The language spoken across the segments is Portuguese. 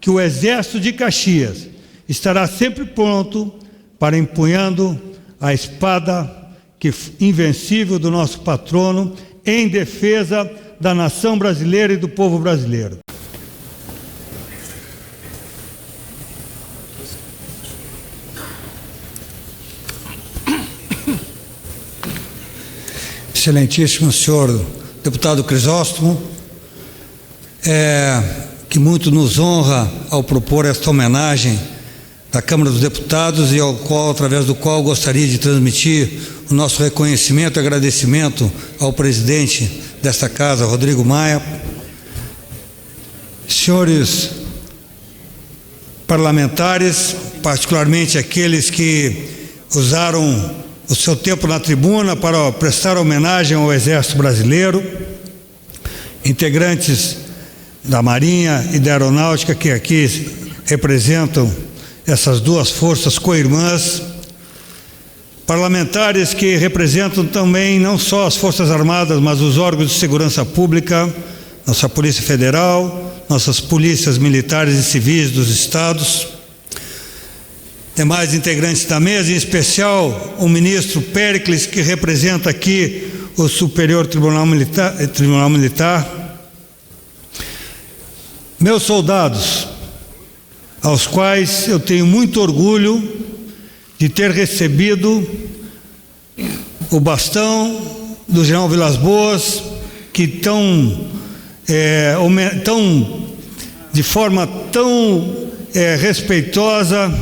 que o Exército de Caxias estará sempre pronto para empunhando a espada invencível do nosso patrono em defesa da nação brasileira e do povo brasileiro. Excelentíssimo senhor deputado Crisóstomo, que muito nos honra ao propor esta homenagem da Câmara dos Deputados e através do qual gostaria de transmitir o nosso reconhecimento e agradecimento ao presidente desta casa, Rodrigo Maia. Senhores parlamentares, particularmente aqueles que usaram o seu tempo na tribuna para prestar homenagem ao Exército Brasileiro, integrantes da Marinha e da Aeronáutica que aqui representam essas duas forças co-irmãs, parlamentares que representam também não só as Forças Armadas, mas os órgãos de segurança pública, nossa Polícia Federal, nossas polícias militares e civis dos estados, demais integrantes da mesa, em especial o ministro Péricles, que representa aqui o Superior Tribunal Militar, meus soldados, aos quais eu tenho muito orgulho de ter recebido o bastão do general Vilas Boas, que de forma tão respeitosa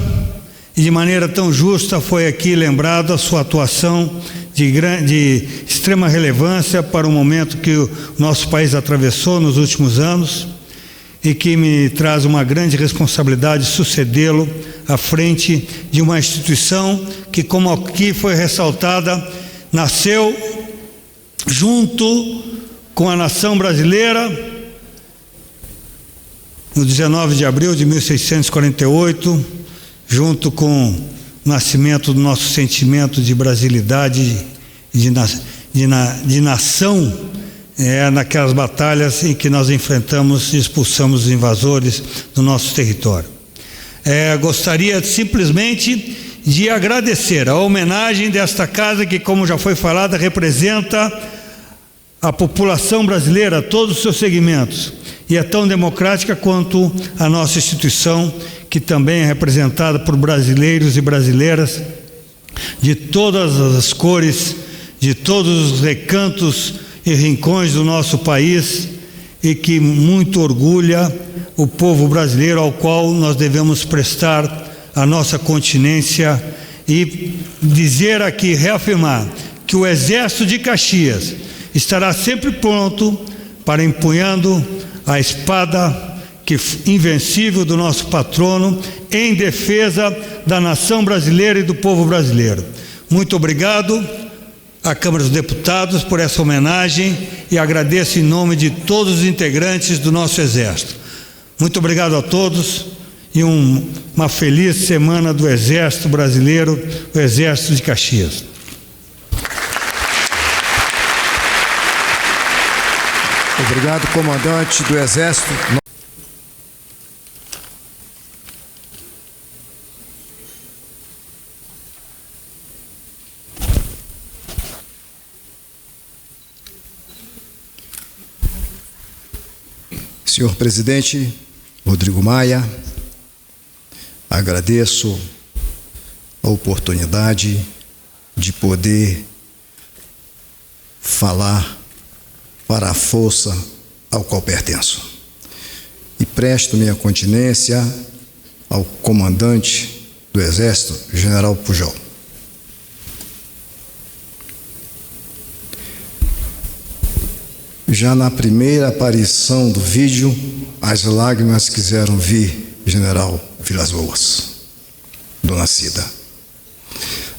e de maneira tão justa foi aqui lembrado a sua atuação de extrema relevância para o momento que o nosso país atravessou nos últimos anos e que me traz uma grande responsabilidade sucedê-lo à frente de uma instituição que, como aqui foi ressaltada, nasceu junto com a nação brasileira no 19 de abril de 1648, junto com o nascimento do nosso sentimento de brasilidade e de nação, naquelas batalhas em que nós enfrentamos e expulsamos os invasores do nosso território. Gostaria simplesmente de agradecer a homenagem desta casa que, como já foi falada, representa a população brasileira, todos os seus segmentos, e é tão democrática quanto a nossa instituição, que também é representada por brasileiros e brasileiras de todas as cores, de todos os recantos e rincões do nosso país, e que muito orgulha o povo brasileiro, ao qual nós devemos prestar a nossa continência e dizer aqui, reafirmar, que o Exército de Caxias estará sempre pronto para empunhando a espada invencível do nosso patrono em defesa da nação brasileira e do povo brasileiro. Muito obrigado à Câmara dos Deputados por essa homenagem e agradeço em nome de todos os integrantes do nosso Exército. Muito obrigado a todos e uma feliz semana do Exército Brasileiro, o Exército de Caxias. Obrigado, comandante do Exército. Senhor presidente Rodrigo Maia, agradeço a oportunidade de poder falar para a força ao qual pertenço. E presto minha continência ao comandante do Exército, General Pujol. Já na primeira aparição do vídeo, as lágrimas quiseram vir, General Vilas Boas, Dona Cida.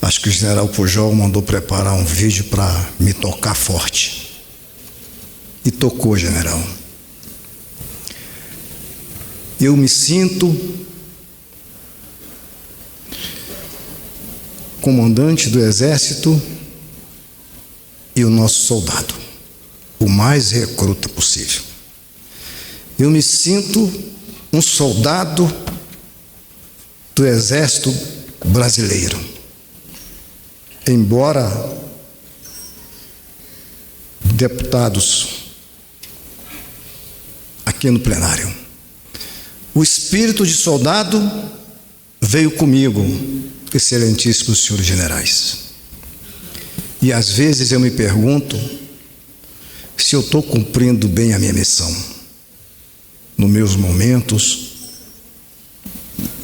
Acho que o General Pujol mandou preparar um vídeo para me tocar forte. E tocou, general. Eu me sinto comandante do Exército e o nosso soldado, o mais recruta possível. Eu me sinto um soldado do Exército Brasileiro. Embora deputados aqui no plenário, o espírito de soldado veio comigo, excelentíssimos senhores generais. E às vezes eu me pergunto se eu estou cumprindo bem a minha missão. Nos meus momentos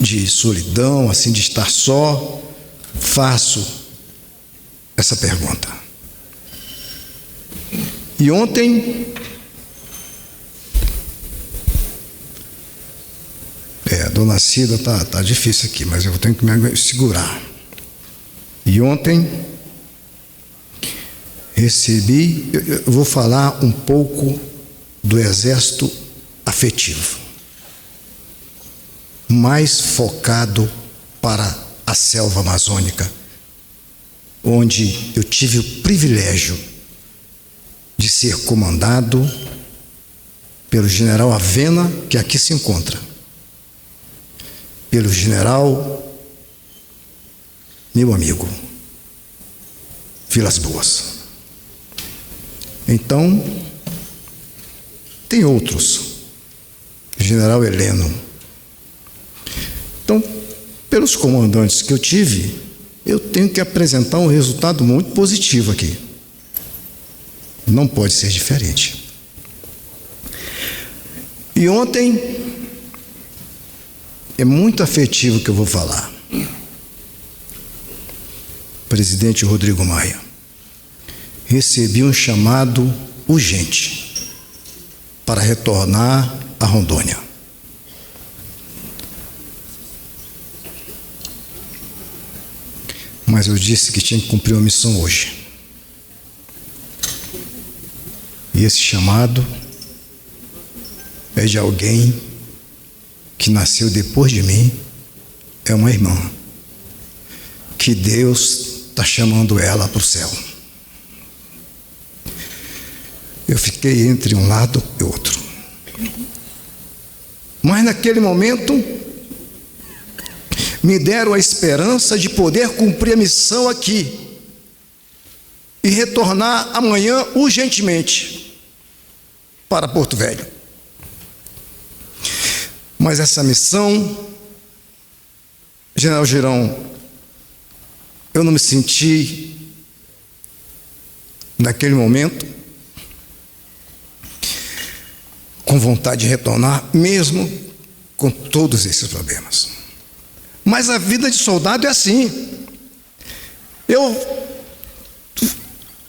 de solidão, assim, de estar só, faço essa pergunta. E ontem, dona Cida, tá difícil aqui, mas eu tenho que me segurar. E ontem recebi, eu vou falar um pouco do exército afetivo, mais focado para a selva amazônica, onde eu tive o privilégio de ser comandado pelo general Avena, que aqui se encontra, pelo general, meu amigo, Vilas Boas. Então, tem outros, general Heleno. Então, pelos comandantes que eu tive, eu tenho que apresentar um resultado muito positivo aqui. Não pode ser diferente. E ontem, é muito afetivo o que eu vou falar. Presidente Rodrigo Maia, recebi um chamado urgente para retornar a Rondônia. Mas eu disse que tinha que cumprir uma missão hoje. E esse chamado é de alguém que nasceu depois de mim, é uma irmã, que Deus está chamando ela para o céu. Eu fiquei entre um lado e outro. Mas naquele momento, me deram a esperança de poder cumprir a missão aqui e retornar amanhã urgentemente para Porto Velho. Mas essa missão, General Girão, eu não me senti, naquele momento, com vontade de retornar, mesmo com todos esses problemas. Mas a vida de soldado é assim.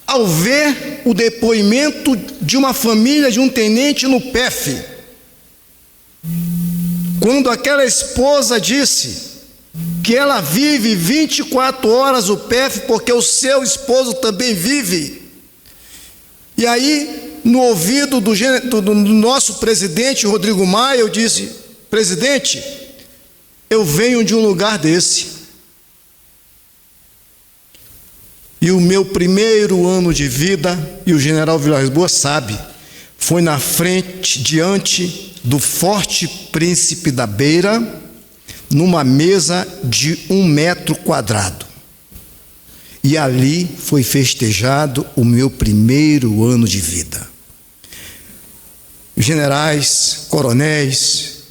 Ao ver o depoimento de uma família de um tenente no PEF, quando aquela esposa disse que ela vive 24 horas o PEF porque o seu esposo também vive, e aí no ouvido do nosso presidente Rodrigo Maia, eu disse: presidente, eu venho de um lugar desse, e o meu primeiro ano de vida, e o general Vilas Boas sabe, foi na frente, diante do Forte Príncipe da Beira, numa mesa de 1 metro quadrado. E ali foi festejado o meu primeiro ano de vida. Generais, coronéis,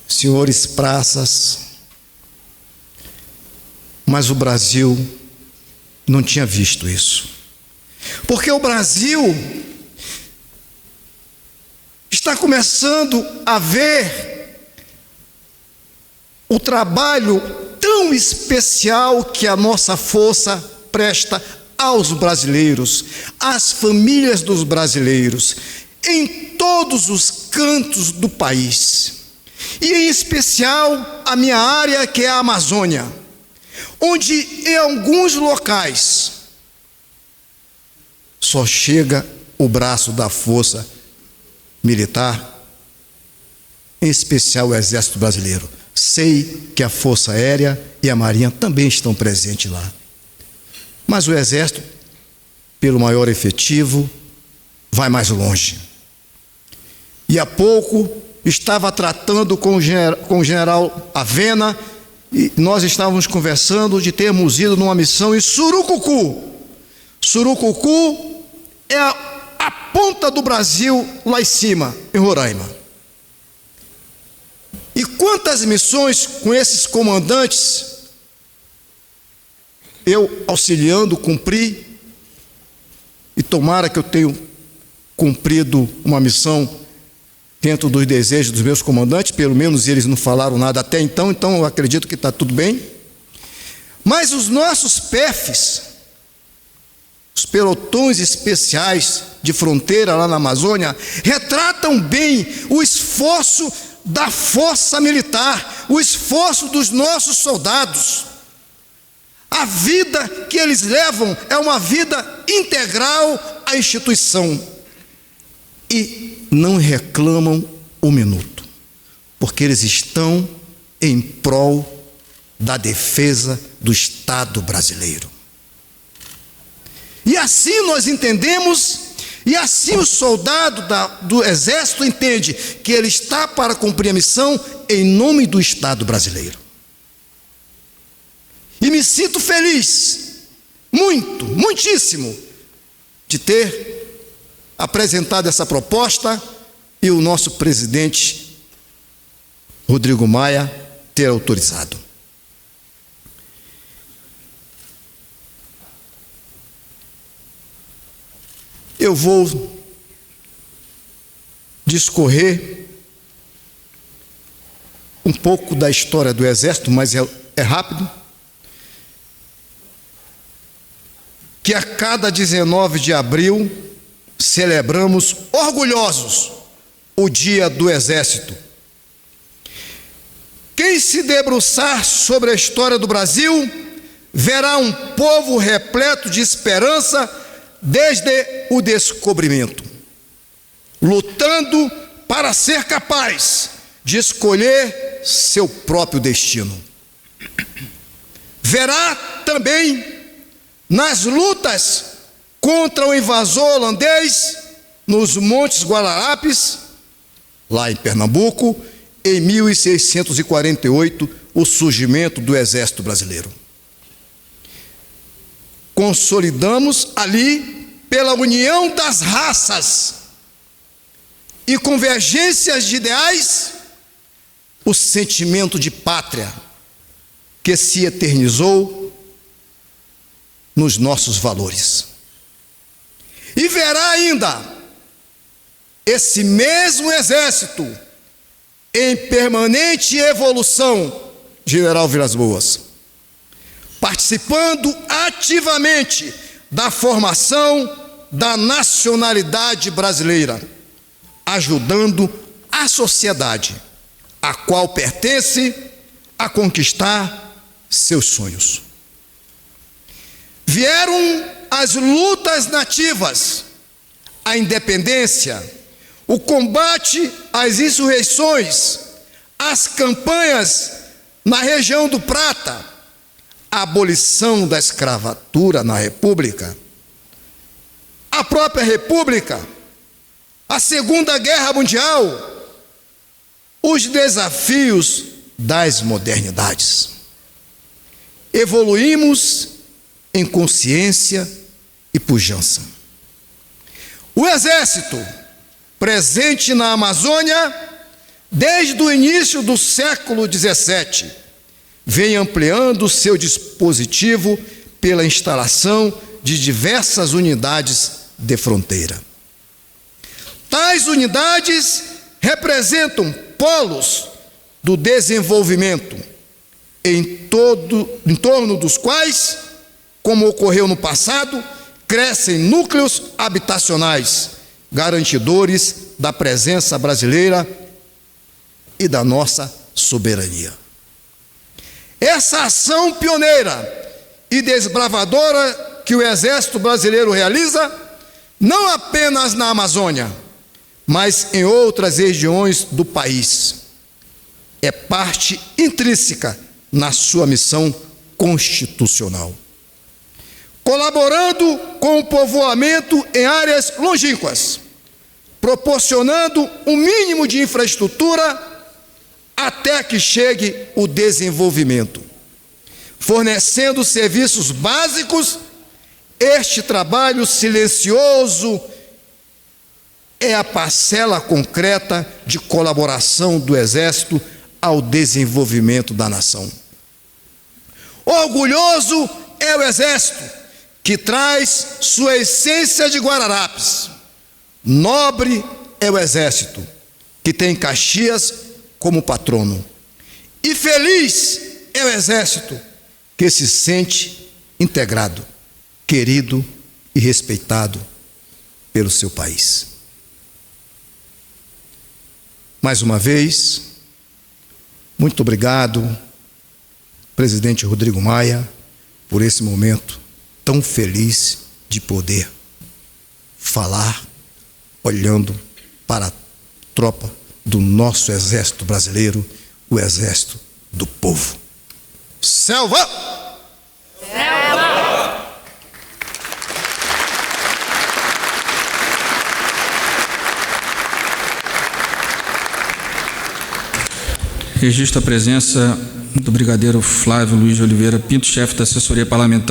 senhores praças, mas o Brasil não tinha visto isso. Porque o Brasil está começando a ver o trabalho tão especial que a nossa força presta aos brasileiros, às famílias dos brasileiros, em todos os cantos do país, e em especial a minha área, que é a Amazônia, onde em alguns locais só chega o braço da força militar, em especial o Exército Brasileiro. Sei que a Força Aérea e a Marinha também estão presentes lá. Mas o Exército, pelo maior efetivo, vai mais longe. E há pouco estava tratando com o general Avena, e nós estávamos conversando de termos ido numa missão em Surucucu. Surucucu é a ponta do Brasil lá em cima, em Roraima. E quantas missões com esses comandantes eu auxiliando, cumpri, e tomara que eu tenha cumprido uma missão dentro dos desejos dos meus comandantes, pelo menos eles não falaram nada até então eu acredito que está tudo bem. Mas os nossos PEFs, os pelotões especiais de fronteira lá na Amazônia, retratam bem o esforço da força militar, o esforço dos nossos soldados. A vida que eles levam é uma vida integral à instituição. E não reclamam um minuto, porque eles estão em prol da defesa do Estado brasileiro. E assim nós entendemos, e assim o soldado do Exército entende, que ele está para cumprir a missão em nome do Estado brasileiro. E me sinto feliz, muitíssimo, de ter apresentado essa proposta e o nosso presidente Rodrigo Maia ter autorizado. Eu vou discorrer um pouco da história do Exército, mas é rápido. Que a cada 19 de abril celebramos orgulhosos o Dia do Exército. Quem se debruçar sobre a história do Brasil verá um povo repleto de esperança desde o descobrimento, lutando para ser capaz de escolher seu próprio destino. Verá também nas lutas contra o invasor holandês nos Montes Guararapes, lá em Pernambuco, em 1648, o surgimento do Exército Brasileiro. Consolidamos ali, pela união das raças e convergências de ideais, o sentimento de pátria que se eternizou nos nossos valores. E verá ainda esse mesmo Exército em permanente evolução, General Vilas Boas, participando ativamente da formação da nacionalidade brasileira, ajudando a sociedade a qual pertence a conquistar seus sonhos. Vieram as lutas nativas, a independência, o combate às insurreições, as campanhas na região do Prata, a abolição da escravatura na República, a própria República, a Segunda Guerra Mundial, os desafios das modernidades. Evoluímos em consciência e pujança. O Exército, presente na Amazônia desde o início do século XVII, vem ampliando seu dispositivo pela instalação de diversas unidades de fronteira. Tais unidades representam polos do desenvolvimento, em torno dos quais, como ocorreu no passado, crescem núcleos habitacionais, garantidores da presença brasileira e da nossa soberania. Essa ação pioneira e desbravadora que o Exército Brasileiro realiza, não apenas na Amazônia, mas em outras regiões do país, é parte intrínseca na sua missão constitucional. Colaborando com o povoamento em áreas longínquas, proporcionando o mínimo de infraestrutura até que chegue o desenvolvimento. Fornecendo serviços básicos, este trabalho silencioso é a parcela concreta de colaboração do Exército ao desenvolvimento da nação. Orgulhoso é o Exército, que traz sua essência de Guararapes. Nobre é o Exército, que tem Caxias como patrono. E feliz é o Exército, que se sente integrado, querido e respeitado pelo seu país. Mais uma vez, muito obrigado, presidente Rodrigo Maia, por esse momento tão feliz de poder falar olhando para a tropa do nosso Exército brasileiro, o Exército do Povo. Selva! Selva! Registro a presença do brigadeiro Flávio Luiz de Oliveira Pinto, chefe da assessoria parlamentar.